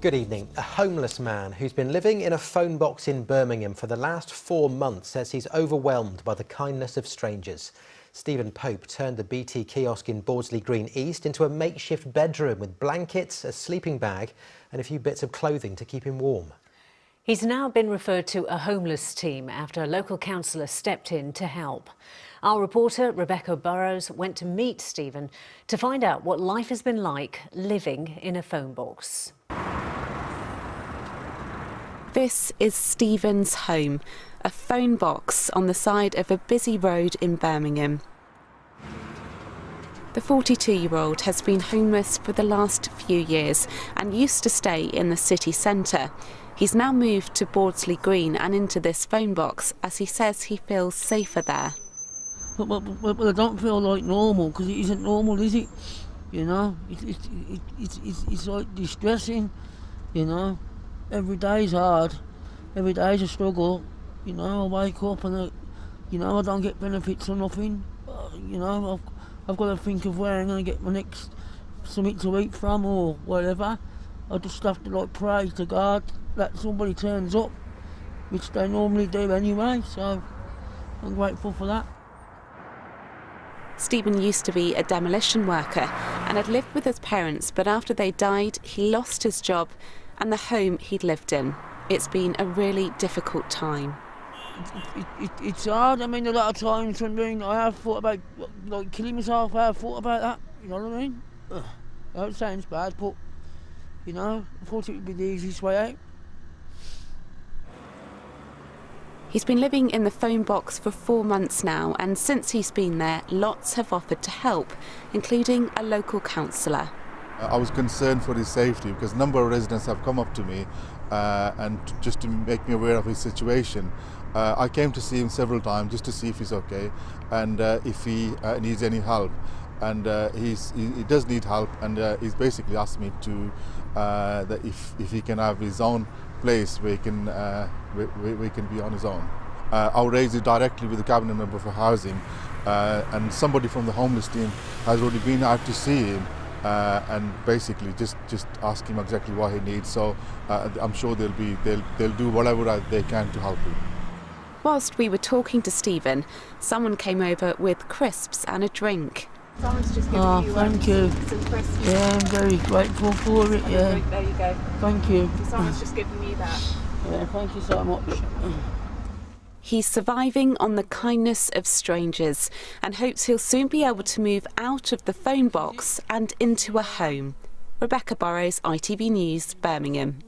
Good evening. A homeless man who's been living in a phone box in Birmingham for the last 4 months says he's overwhelmed by the kindness of strangers. Stephen Pope turned the BT kiosk in Bordesley Green East into a makeshift bedroom with blankets, a sleeping bag and a few bits of clothing to keep him warm. He's now been referred to a homeless team after a local councillor stepped in to help. Our reporter, Rebecca Burrows, went to meet Stephen to find out what life has been like living in a phone box. This is Stephen's home, a phone box on the side of a busy road in Birmingham. The 42-year-old has been homeless for the last few years and used to stay in the city centre. He's now moved to Bordesley Green and into this phone box as he says he feels safer there. But I don't feel like normal, because it isn't normal, is it? You know, it's like distressing, you know. Every day's hard, every day's a struggle, you know. I wake up and, I don't get benefits or nothing. You know, I've got to think of where I'm going to get my next something to eat from or whatever. I just have to pray to God that somebody turns up, which they normally do anyway, so I'm grateful for that. Stephen used to be a demolition worker and had lived with his parents, but after they died, he lost his job and the home he'd lived in. It's been a really difficult time. It's hard. I mean, a lot of times I have thought about killing myself. I have thought about that. You know what I mean? I know it sounds bad, but I thought it would be the easiest way out. He's been living in the phone box for 4 months now, and since he's been there, lots have offered to help, including a local councillor. I was concerned for his safety because a number of residents have come up to me and just to make me aware of his situation. I came to see him several times just to see if he's okay and if he needs any help. And he does need help, and he's basically asked me to that if he can have his own place where he can be on his own. I'll raise it directly with the cabinet member for housing, and somebody from the homeless team has already been out to see him and basically just ask him exactly what he needs. So I'm sure they'll do whatever they can to help him. Whilst we were talking to Stephen, someone came over with crisps and a drink. Someone's just given you thank you. some crisps. Yeah, I'm very grateful for it, yeah. There you go. Thank you. Someone's just given you that. Yeah, thank you so much. He's surviving on the kindness of strangers and hopes he'll soon be able to move out of the phone box and into a home. Rebecca Burrows, ITV News, Birmingham.